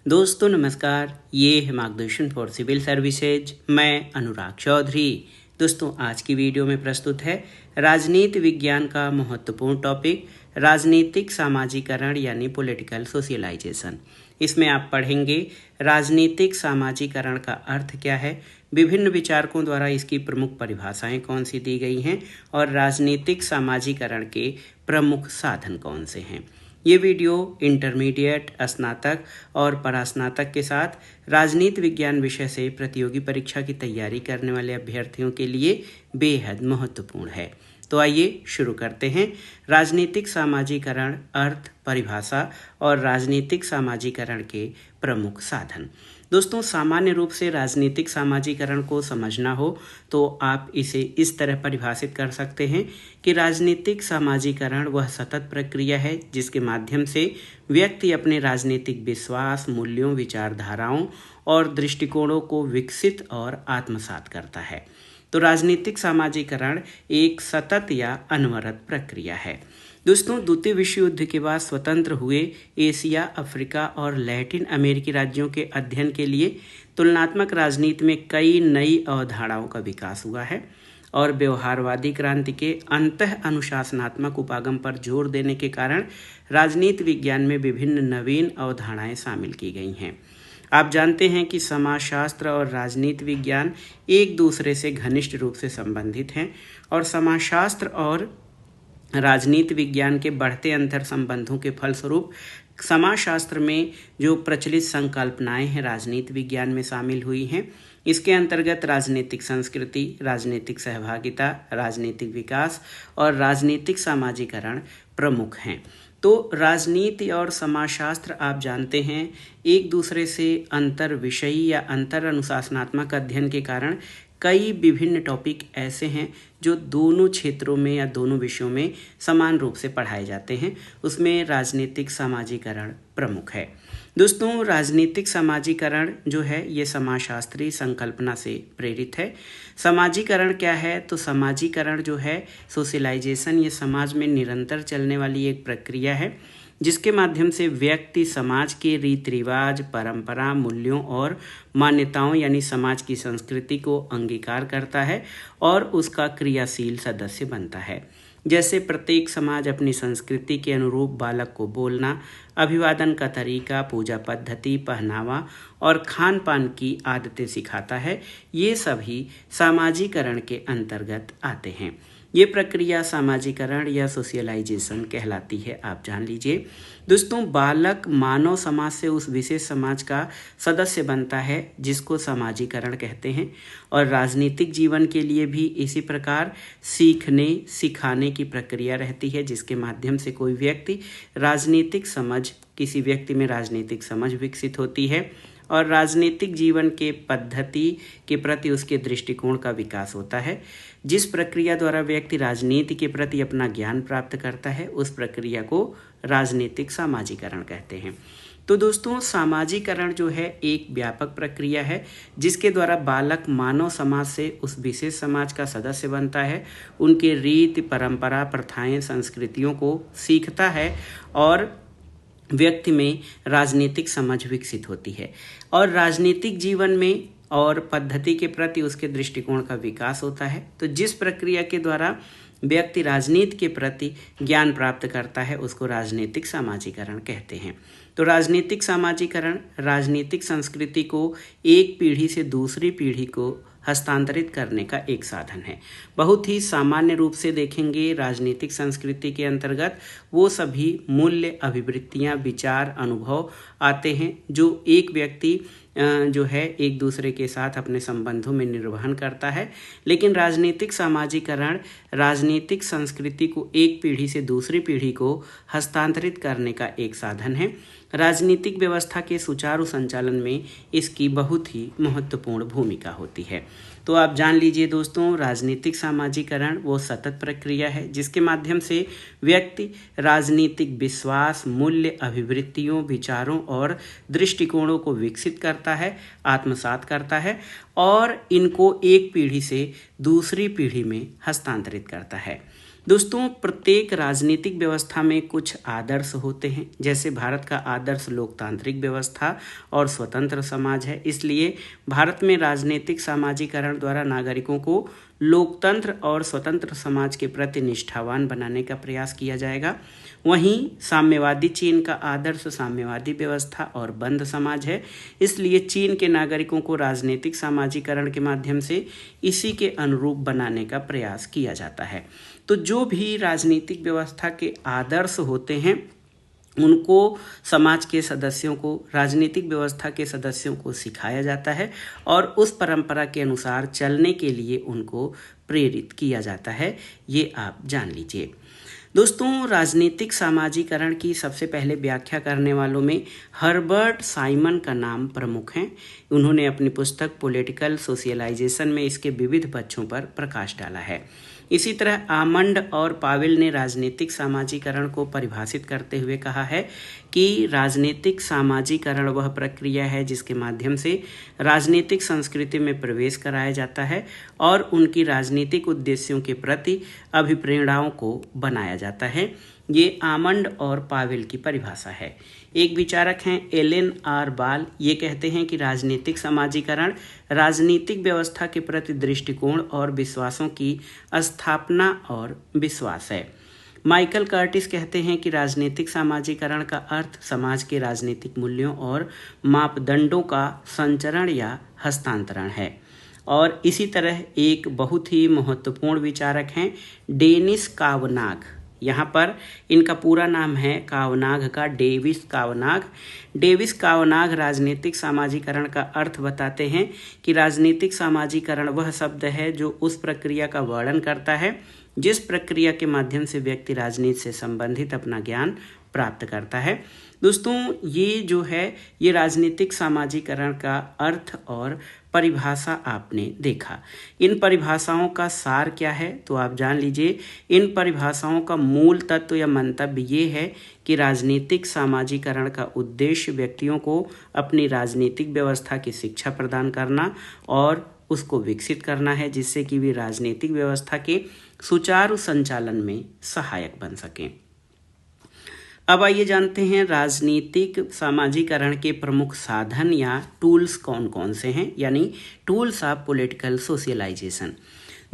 दोस्तों नमस्कार, ये है मार्गदर्शन फॉर सिविल सर्विसेज। मैं अनुराग चौधरी। दोस्तों आज की वीडियो में प्रस्तुत है राजनीति विज्ञान का महत्वपूर्ण टॉपिक राजनीतिक सामाजिकरण यानी पॉलिटिकल सोशलाइजेशन। इसमें आप पढ़ेंगे राजनीतिक सामाजिकरण का अर्थ क्या है, विभिन्न विचारकों द्वारा इसकी प्रमुख परिभाषाएं कौन सी दी गई हैं और राजनीतिक सामाजिकरण के प्रमुख साधन कौन से हैं। ये वीडियो इंटरमीडिएट, स्नातक और परास्नातक के साथ राजनीति विज्ञान विषय से प्रतियोगी परीक्षा की तैयारी करने वाले अभ्यर्थियों के लिए बेहद महत्वपूर्ण है। तो आइए शुरू करते हैं। राजनीतिक सामाजिकरण, अर्थ, परिभाषा और राजनीतिक सामाजिकरण के प्रमुख साधन। दोस्तों सामान्य रूप से राजनीतिक सामाजिकरण को समझना हो तो आप इसे इस तरह परिभाषित कर सकते हैं कि राजनीतिक सामाजिकरण वह सतत प्रक्रिया है जिसके माध्यम से व्यक्ति अपने राजनीतिक विश्वास, मूल्यों, विचारधाराओं और दृष्टिकोणों को विकसित और आत्मसात करता है। तो राजनीतिक सामाजिकरण एक सतत या अनवरत प्रक्रिया है। दोस्तों द्वितीय विश्व युद्ध के बाद स्वतंत्र हुए एशिया, अफ्रीका और लैटिन अमेरिकी राज्यों के अध्ययन के लिए तुलनात्मक राजनीति में कई नई अवधारणाओं का विकास हुआ है और व्यवहारवादी क्रांति के अंतः अनुशासनात्मक उपागम पर जोर देने के कारण राजनीति विज्ञान में विभिन्न नवीन अवधारणाएं शामिल की गई हैं। आप जानते हैं कि समाजशास्त्र और राजनीति विज्ञान एक दूसरे से घनिष्ठ रूप से संबंधित हैं और समाजशास्त्र और राजनीति विज्ञान के बढ़ते अंतर संबंधों के फलस्वरूप समाजशास्त्र में जो प्रचलित संकल्पनाएं हैं राजनीति विज्ञान में शामिल हुई हैं। इसके अंतर्गत राजनीतिक संस्कृति, राजनीतिक सहभागिता, राजनीतिक विकास और राजनीतिक सामाजिकरण प्रमुख हैं। तो राजनीति और समाजशास्त्र आप जानते हैं एक दूसरे से अंतर विषयी या अंतर अनुशासनात्मक अध्ययन के कारण कई विभिन्न टॉपिक ऐसे हैं जो दोनों क्षेत्रों में या दोनों विषयों में समान रूप से पढ़ाए जाते हैं। उसमें राजनीतिक सामाजिकरण प्रमुख है। दोस्तों राजनीतिक सामाजिकरण जो है ये समाजशास्त्रीय संकल्पना से प्रेरित है। सामाजिकरण क्या है? तो सामाजिकरण जो है सोशलाइजेशन, ये समाज में निरंतर चलने वाली एक प्रक्रिया है जिसके माध्यम से व्यक्ति समाज के रीति रिवाज, परंपरा, मूल्यों और मान्यताओं यानी समाज की संस्कृति को अंगीकार करता है और उसका क्रियाशील सदस्य बनता है। जैसे प्रत्येक समाज अपनी संस्कृति के अनुरूप बालक को बोलना, अभिवादन का तरीका, पूजा पद्धति, पहनावा और खान पान की आदतें सिखाता है। ये सभी सामाजिकरण के अंतर्गत आते हैं। ये प्रक्रिया सामाजिकरण या सोशलाइजेशन कहलाती है, आप जान लीजिए। दोस्तों बालक मानव समाज से उस विशेष समाज का सदस्य बनता है जिसको सामाजिकरण कहते हैं और राजनीतिक जीवन के लिए भी इसी प्रकार सीखने सिखाने की प्रक्रिया रहती है जिसके माध्यम से कोई व्यक्ति राजनीतिक समझ, किसी व्यक्ति में राजनीतिक समझ विकसित होती है और राजनीतिक जीवन के पद्धति के प्रति उसके दृष्टिकोण का विकास होता है। जिस प्रक्रिया द्वारा व्यक्ति राजनीति के प्रति अपना ज्ञान प्राप्त करता है उस प्रक्रिया को राजनीतिक सामाजिकरण कहते हैं। तो दोस्तों सामाजिकरण जो है एक व्यापक प्रक्रिया है जिसके द्वारा बालक मानव समाज से उस विशेष समाज का सदस्य बनता है, उनके रीति, परंपरा, प्रथाएं, संस्कृतियों को सीखता है और व्यक्ति में राजनीतिक समझ विकसित होती है और राजनीतिक जीवन में और पद्धति के प्रति उसके दृष्टिकोण का विकास होता है। तो जिस प्रक्रिया के द्वारा व्यक्ति राजनीति के प्रति ज्ञान प्राप्त करता है उसको राजनीतिक सामाजिकरण कहते हैं। तो राजनीतिक सामाजिकरण राजनीतिक संस्कृति को एक पीढ़ी से दूसरी पीढ़ी को हस्तांतरित करने का एक साधन है। बहुत ही सामान्य रूप से देखेंगे राजनीतिक संस्कृति के अंतर्गत वो सभी मूल्य, अभिवृत्तियां, विचार, अनुभव आते हैं जो एक व्यक्ति जो है एक दूसरे के साथ अपने संबंधों में निर्वहन करता है। लेकिन राजनीतिक सामाजिकरण राजनीतिक संस्कृति को एक पीढ़ी से दूसरी पीढ़ी को हस्तांतरित करने का एक साधन है। राजनीतिक व्यवस्था के सुचारू संचालन में इसकी बहुत ही महत्वपूर्ण भूमिका होती है। तो आप जान लीजिए दोस्तों राजनीतिक सामाजिकरण वो सतत प्रक्रिया है जिसके माध्यम से व्यक्ति राजनीतिक विश्वास, मूल्य, अभिवृत्तियों, विचारों और दृष्टिकोणों को विकसित करता है, आत्मसात करता है और इनको एक पीढ़ी से दूसरी पीढ़ी में हस्तांतरित करता है। दोस्तों, प्रत्येक राजनीतिक व्यवस्था में कुछ आदर्श होते हैं। जैसे भारत का आदर्श लोकतांत्रिक व्यवस्था और स्वतंत्र समाज है, इसलिए भारत में राजनीतिक सामाजिकरण द्वारा नागरिकों को लोकतंत्र और स्वतंत्र समाज के प्रति निष्ठावान बनाने का प्रयास किया जाएगा। वहीं साम्यवादी चीन का आदर्श साम्यवादी व्यवस्था और बंद समाज है, इसलिए चीन के नागरिकों को राजनीतिक सामाजिकरण के माध्यम से इसी के अनुरूप बनाने का प्रयास किया जाता है। तो जो भी राजनीतिक व्यवस्था के आदर्श होते हैं उनको समाज के सदस्यों को, राजनीतिक व्यवस्था के सदस्यों को सिखाया जाता है और उस परंपरा के अनुसार चलने के लिए उनको प्रेरित किया जाता है। ये आप जान लीजिए। दोस्तों, राजनीतिक सामाजिकरण की सबसे पहले व्याख्या करने वालों में हर्बर्ट साइमन का नाम प्रमुख है। उन्होंने अपनी पुस्तक पॉलिटिकल सोशलाइजेशन में इसके विविध पक्षों पर प्रकाश डाला है। इसी तरह आमंड और पावेल ने राजनीतिक सामाजिकरण को परिभाषित करते हुए कहा है कि राजनीतिक सामाजिकरण वह प्रक्रिया है जिसके माध्यम से राजनीतिक संस्कृति में प्रवेश कराया जाता है और उनकी राजनीतिक उद्देश्यों के प्रति अभिप्रेरणाओं को बनाया जाता है। ये आमंड और पावेल की परिभाषा है। एक विचारक हैं एलेन आर बाल, ये कहते हैं कि राजनीतिक समाजीकरण राजनीतिक व्यवस्था के प्रति दृष्टिकोण और विश्वासों की स्थापना और विश्वास है। माइकल कर्टिस कहते हैं कि राजनीतिक सामाजीकरण का अर्थ समाज के राजनीतिक मूल्यों और मापदंडों का संचरण या हस्तांतरण है। और इसी तरह एक बहुत ही महत्वपूर्ण विचारक हैं डेनिस कावनाग। यहाँ पर इनका पूरा नाम है कावनाग का डेविस कावनाग। डेविस कावनाग राजनीतिक सामाजीकरण का अर्थ बताते हैं कि राजनीतिक सामाजीकरण वह शब्द है जो उस प्रक्रिया का वर्णन करता है जिस प्रक्रिया के माध्यम से व्यक्ति राजनीति से संबंधित अपना ज्ञान प्राप्त करता है। दोस्तों, ये जो है ये राजनीतिक सामाजीकरण का अर्थ और परिभाषा आपने देखा। इन परिभाषाओं का सार क्या है तो आप जान लीजिए। इन परिभाषाओं का मूल तत्व या मंतव्य ये है कि राजनीतिक सामाजीकरण का उद्देश्य व्यक्तियों को अपनी राजनीतिक व्यवस्था की शिक्षा प्रदान करना और उसको विकसित करना है जिससे कि वे राजनीतिक व्यवस्था के सुचारू संचालन में सहायक बन सकें। अब आइए जानते हैं राजनीतिक सामाजीकरण के प्रमुख साधन या टूल्स कौन कौन से हैं, यानी टूल्स ऑफ पॉलिटिकल सोशलाइजेशन।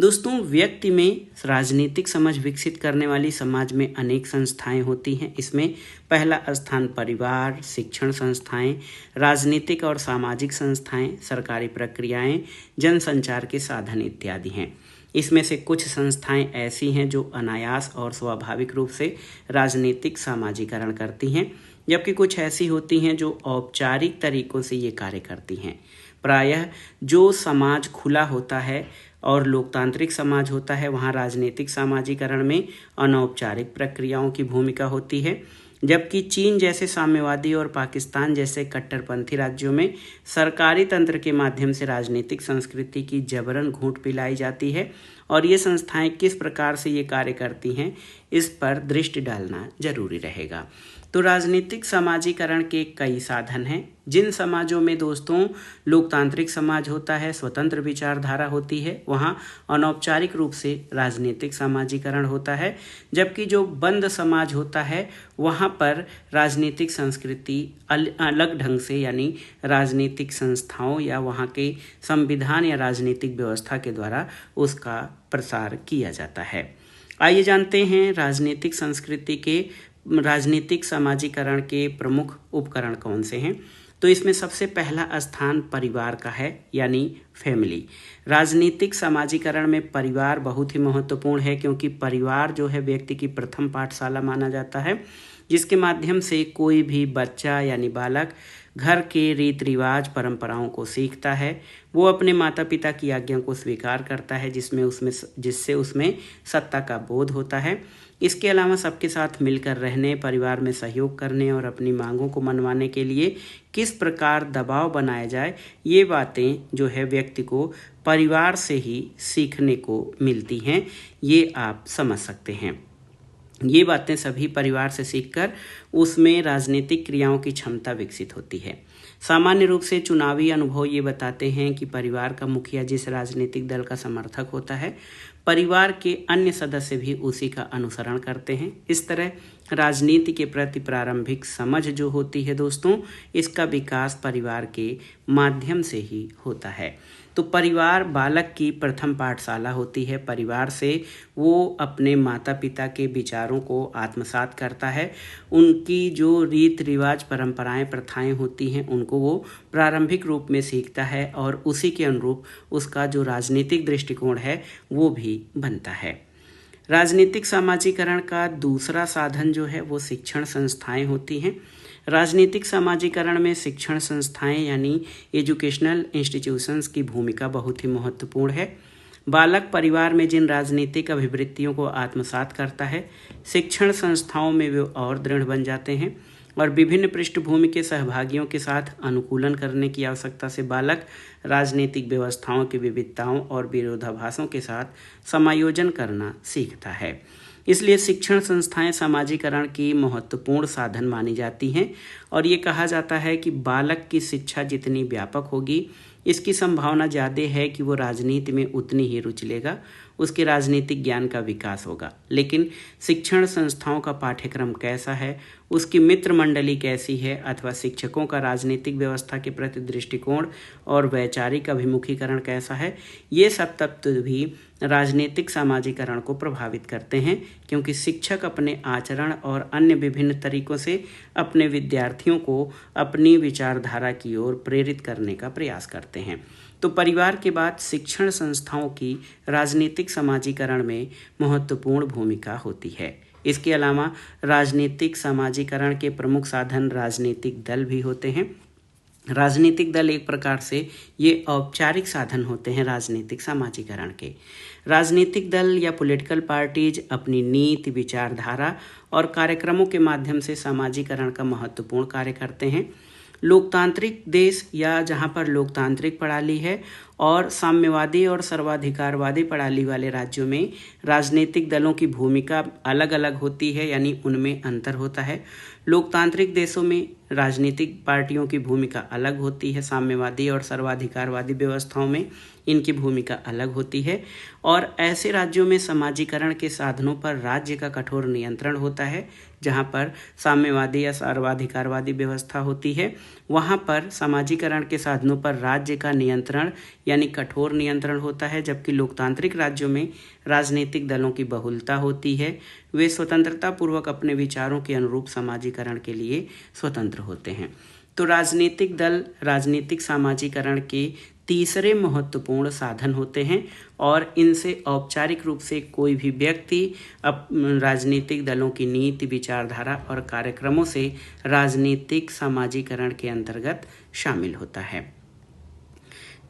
दोस्तों, व्यक्ति में राजनीतिक समझ विकसित करने वाली समाज में अनेक संस्थाएं होती हैं। इसमें पहला स्थान परिवार, शिक्षण संस्थाएं, राजनीतिक और सामाजिक संस्थाएं, सरकारी प्रक्रियाएं, जनसंचार के साधन इत्यादि हैं। इसमें से कुछ संस्थाएं ऐसी हैं जो अनायास और स्वाभाविक रूप से राजनीतिक सामाजीकरण करती हैं, जबकि कुछ ऐसी होती हैं जो औपचारिक तरीकों से ये कार्य करती हैं। प्रायः जो समाज खुला होता है और लोकतांत्रिक समाज होता है वहाँ राजनीतिक सामाजीकरण में अनौपचारिक प्रक्रियाओं की भूमिका होती है, जबकि चीन जैसे साम्यवादी और पाकिस्तान जैसे कट्टरपंथी राज्यों में सरकारी तंत्र के माध्यम से राजनीतिक संस्कृति की जबरन घूंट पिलाई जाती है। और ये संस्थाएं किस प्रकार से ये कार्य करती हैं इस पर दृष्टि डालना जरूरी रहेगा। तो राजनीतिक समाजीकरण के कई साधन हैं। जिन समाजों में दोस्तों लोकतांत्रिक समाज होता है, स्वतंत्र विचारधारा होती है, वहाँ अनौपचारिक रूप से राजनीतिक समाजीकरण होता है, जबकि जो बंद समाज होता है वहाँ पर राजनीतिक संस्कृति अलग ढंग से यानी राजनीतिक संस्थाओं या वहाँ के संविधान या राजनीतिक व्यवस्था के द्वारा उसका प्रसार किया जाता है। आइए जानते हैं राजनीतिक संस्कृति के राजनीतिक समाजीकरण के प्रमुख उपकरण कौन से हैं। तो इसमें सबसे पहला स्थान परिवार का है, यानी फैमिली। राजनीतिक समाजीकरण में परिवार बहुत ही महत्वपूर्ण है, क्योंकि परिवार जो है व्यक्ति की प्रथम पाठशाला माना जाता है, जिसके माध्यम से कोई भी बच्चा यानी बालक घर के रीति रिवाज परंपराओं को सीखता है। वो अपने माता पिता की आज्ञा को स्वीकार करता है जिससे उसमें सत्ता का बोध होता है। इसके अलावा सबके साथ मिलकर रहने, परिवार में सहयोग करने और अपनी मांगों को मनवाने के लिए किस प्रकार दबाव बनाया जाए, ये बातें जो है व्यक्ति को परिवार से ही सीखने को मिलती हैं। ये आप समझ सकते हैं। ये बातें सभी परिवार से सीखकर उसमें राजनीतिक क्रियाओं की क्षमता विकसित होती है। सामान्य रूप से चुनावी अनुभव ये बताते हैं कि परिवार का मुखिया जिस राजनीतिक दल का समर्थक होता है, परिवार के अन्य सदस्य भी उसी का अनुसरण करते हैं। इस तरह राजनीति के प्रति प्रारंभिक समझ जो होती है दोस्तों, इसका विकास परिवार के माध्यम से ही होता है। तो परिवार बालक की प्रथम पाठशाला होती है। परिवार से वो अपने माता पिता के विचारों को आत्मसात करता है। उनकी जो रीत रिवाज परंपराएं प्रथाएं होती हैं उनको वो प्रारंभिक रूप में सीखता है और उसी के अनुरूप उसका जो राजनीतिक दृष्टिकोण है वो भी बनता है। राजनीतिक सामाजिकरण का दूसरा साधन जो है वो शिक्षण संस्थाएं होती हैं। राजनीतिक सामाजिकरण में शिक्षण संस्थाएं यानी एजुकेशनल इंस्टीट्यूशंस की भूमिका बहुत ही महत्वपूर्ण है। बालक परिवार में जिन राजनीतिक अभिवृत्तियों को आत्मसात करता है, शिक्षण संस्थाओं में वे और दृढ़ बन जाते हैं और विभिन्न पृष्ठभूमि के सहभागियों के साथ अनुकूलन करने की आवश्यकता से बालक राजनीतिक व्यवस्थाओं की विविधताओं और विरोधाभासों के साथ समायोजन करना सीखता है। इसलिए शिक्षण संस्थाएं सामाजिकरण की महत्वपूर्ण साधन मानी जाती हैं और ये कहा जाता है कि बालक की शिक्षा जितनी व्यापक होगी, इसकी संभावना ज़्यादा है कि वो राजनीति में उतनी ही रुचि लेगा, उसके राजनीतिक ज्ञान का विकास होगा। लेकिन शिक्षण संस्थाओं का पाठ्यक्रम कैसा है, उसकी मित्र मंडली कैसी है अथवा शिक्षकों का राजनीतिक व्यवस्था के प्रति दृष्टिकोण और वैचारिक अभिमुखीकरण कैसा है, ये सब तत्व भी राजनीतिक सामाजिकरण को प्रभावित करते हैं, क्योंकि शिक्षक अपने आचरण और अन्य विभिन्न तरीकों से अपने विद्यार्थियों को अपनी विचारधारा की ओर प्रेरित करने का प्रयास करते हैं। तो परिवार के बाद शिक्षण संस्थाओं की राजनीतिक समाजीकरण में महत्वपूर्ण भूमिका होती है। इसके अलावा राजनीतिक समाजीकरण के प्रमुख साधन राजनीतिक दल भी होते हैं। राजनीतिक दल एक प्रकार से ये औपचारिक साधन होते हैं राजनीतिक समाजीकरण के। राजनीतिक दल या पॉलिटिकल पार्टीज अपनी नीति, विचारधारा और कार्यक्रमों के माध्यम से समाजीकरण का महत्वपूर्ण कार्य करते हैं। लोकतांत्रिक देश या जहाँ पर लोकतांत्रिक प्रणाली है और साम्यवादी और सर्वाधिकारवादी प्रणाली वाले राज्यों में राजनीतिक दलों की भूमिका अलग अलग होती है, यानी उनमें अंतर होता है। लोकतांत्रिक देशों में राजनीतिक पार्टियों की भूमिका अलग होती है, साम्यवादी और सर्वाधिकारवादी व्यवस्थाओं में इनकी भूमिका अलग होती है और ऐसे राज्यों में समाजीकरण के साधनों पर राज्य का कठोर नियंत्रण होता है। जहाँ पर साम्यवादी या सर्वाधिकारवादी व्यवस्था होती है, वहाँ पर समाजीकरण के साधनों पर राज्य का नियंत्रण यानी कठोर नियंत्रण होता है, जबकि लोकतांत्रिक राज्यों में राजनीतिक दलों की बहुलता होती है। वे स्वतंत्रता पूर्वक अपने विचारों के अनुरूप समाजीकरण के लिए स्वतंत्र होते हैं। तो राजनीतिक दल राजनीतिक समाजीकरण के तीसरे महत्वपूर्ण साधन होते हैं और इनसे औपचारिक रूप से कोई भी व्यक्ति राजनीतिक दलों की नीति, विचारधारा और कार्यक्रमों से राजनीतिक समाजीकरण के अंतर्गत शामिल होता है।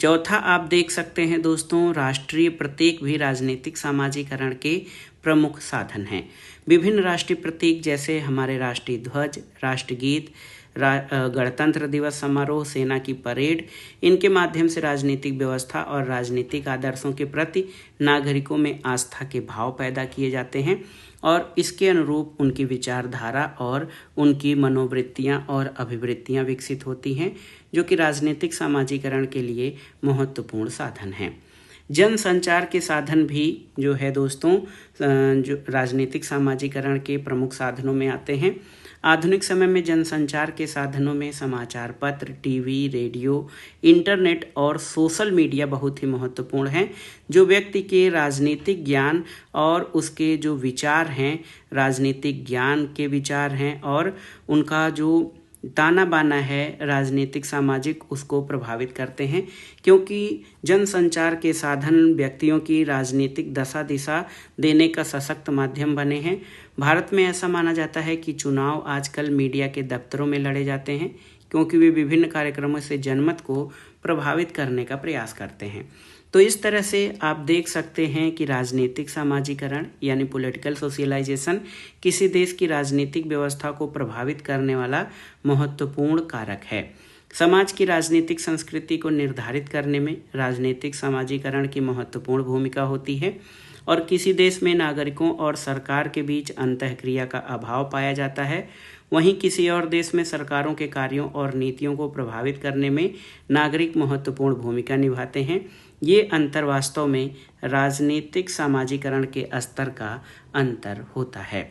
चौथा आप देख सकते हैं दोस्तों, राष्ट्रीय प्रतीक भी राजनीतिक समाजीकरण के प्रमुख साधन हैं। विभिन्न राष्ट्रीय प्रतीक जैसे हमारे राष्ट्रीय ध्वज, राष्ट्रगीत, गणतंत्र दिवस समारोह, सेना की परेड, इनके माध्यम से राजनीतिक व्यवस्था और राजनीतिक आदर्शों के प्रति नागरिकों में आस्था के भाव पैदा किए जाते हैं और इसके अनुरूप उनकी विचारधारा और उनकी मनोवृत्तियां और अभिवृत्तियां विकसित होती हैं, जो कि राजनीतिक समाजीकरण के लिए महत्वपूर्ण साधन हैं। जन संचार के साधन भी जो है दोस्तों, जो राजनीतिक समाजीकरण के प्रमुख साधनों में आते हैं। आधुनिक समय में जनसंचार के साधनों में समाचार पत्र, टीवी, रेडियो, इंटरनेट और सोशल मीडिया बहुत ही महत्वपूर्ण हैं, जो व्यक्ति के राजनीतिक ज्ञान और उसके जो विचार हैं, राजनीतिक ज्ञान के विचार हैं और उनका जो ताना बाना है राजनीतिक सामाजिक, उसको प्रभावित करते हैं, क्योंकि जनसंचार के साधन व्यक्तियों की राजनीतिक दशा दिशा देने का सशक्त माध्यम बने हैं। भारत में ऐसा माना जाता है कि चुनाव आजकल मीडिया के दफ्तरों में लड़े जाते हैं, क्योंकि वे विभिन्न कार्यक्रमों से जनमत को प्रभावित करने का प्रयास करते हैं। तो इस तरह से आप देख सकते हैं कि राजनीतिक समाजीकरण यानी पॉलिटिकल सोशलाइजेशन किसी देश की राजनीतिक व्यवस्था को प्रभावित करने वाला महत्वपूर्ण कारक है। समाज की राजनीतिक संस्कृति को निर्धारित करने में राजनीतिक समाजीकरण की महत्वपूर्ण भूमिका होती है और किसी देश में नागरिकों और सरकार के बीच अंतःक्रिया का अभाव पाया जाता है, वहीं किसी और देश में सरकारों के कार्यों और नीतियों को प्रभावित करने में नागरिक महत्वपूर्ण भूमिका निभाते हैं। ये अंतर वास्तव में राजनीतिक सामाजिकरण के स्तर का अंतर होता है।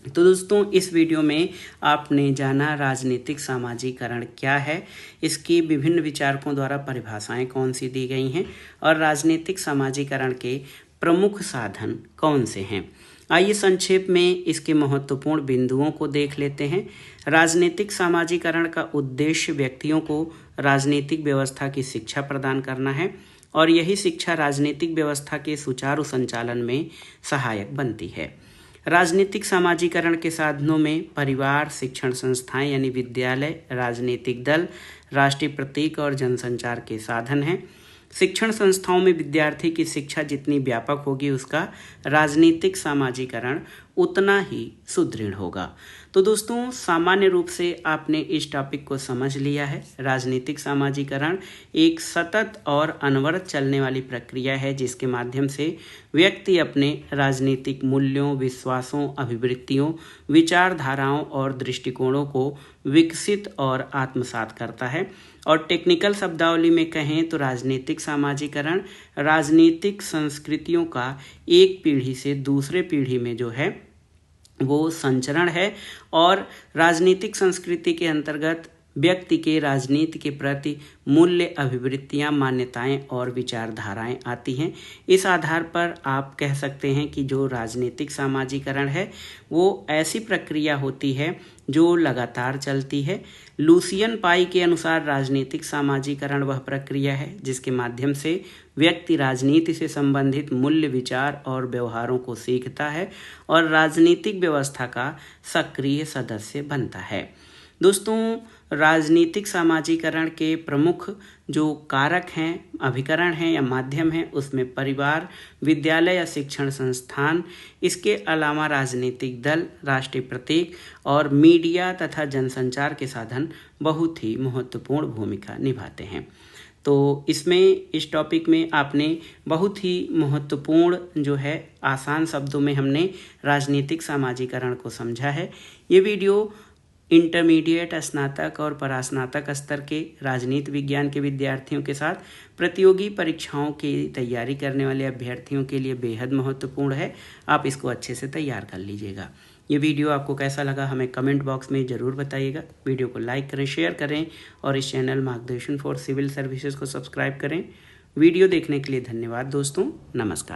तो दोस्तों, इस वीडियो में आपने जाना राजनीतिक सामाजिकरण क्या है, इसकी विभिन्न विचारकों द्वारा परिभाषाएं कौन सी दी गई हैं और राजनीतिक सामाजिकरण के प्रमुख साधन कौन से हैं। आइए संक्षेप में इसके महत्वपूर्ण बिंदुओं को देख लेते हैं। राजनीतिक सामाजिकरण का उद्देश्य व्यक्तियों को राजनीतिक व्यवस्था की शिक्षा प्रदान करना है और यही शिक्षा राजनीतिक व्यवस्था के सुचारू संचालन में सहायक बनती है। राजनीतिक सामाजिकरण के साधनों में परिवार, शिक्षण संस्थाएं यानी विद्यालय, राजनीतिक दल, राष्ट्रीय प्रतीक और जनसंचार के साधन हैं। शिक्षण संस्थाओं में विद्यार्थी की शिक्षा जितनी व्यापक होगी, उसका राजनीतिक सामाजिकरण उतना ही सुदृढ़ होगा। तो दोस्तों, सामान्य रूप से आपने इस टॉपिक को समझ लिया है। राजनीतिक सामाजिकरण एक सतत और अनवरत चलने वाली प्रक्रिया है जिसके माध्यम से व्यक्ति अपने राजनीतिक मूल्यों, विश्वासों, अभिवृत्तियों, विचारधाराओं और दृष्टिकोणों को विकसित और आत्मसात करता है। और टेक्निकल शब्दावली में कहें तो राजनीतिक सामाजिकरण राजनीतिक संस्कृतियों का एक पीढ़ी से दूसरे पीढ़ी में जो है वो संचरण है और राजनीतिक संस्कृति के अंतर्गत व्यक्ति के राजनीति के प्रति मूल्य, अभिवृत्तियां, मान्यताएं और विचारधाराएं आती हैं। इस आधार पर आप कह सकते हैं कि जो राजनीतिक सामाजिकरण है वो ऐसी प्रक्रिया होती है जो लगातार चलती है। लुसियन पाई के अनुसार राजनीतिक सामाजिकरण वह प्रक्रिया है जिसके माध्यम से व्यक्ति राजनीति से संबंधित मूल्य, विचार और व्यवहारों को सीखता है और राजनीतिक व्यवस्था का सक्रिय सदस्य बनता है। दोस्तों, राजनीतिक सामाजिकरण के प्रमुख जो कारक हैं, अभिकरण हैं या माध्यम हैं, उसमें परिवार, विद्यालय या शिक्षण संस्थान, इसके अलावा राजनीतिक दल, राष्ट्रीय प्रतीक और मीडिया तथा जनसंचार के साधन बहुत ही महत्वपूर्ण भूमिका निभाते हैं। तो इसमें इस टॉपिक में आपने बहुत ही महत्वपूर्ण जो है आसान शब्दों में हमने राजनीतिक सामाजिकरण को समझा है। ये वीडियो इंटरमीडिएट, स्नातक और परास्नातक स्तर के राजनीति विज्ञान के विद्यार्थियों के साथ प्रतियोगी परीक्षाओं की तैयारी करने वाले अभ्यर्थियों के लिए बेहद महत्वपूर्ण है। आप इसको अच्छे से तैयार कर लीजिएगा। ये वीडियो आपको कैसा लगा हमें कमेंट बॉक्स में ज़रूर बताइएगा। वीडियो को लाइक करें, शेयर करें और इस चैनल मार्गदर्शन फॉर सिविल सर्विसेज को सब्सक्राइब करें। वीडियो देखने के लिए धन्यवाद दोस्तों। नमस्कार।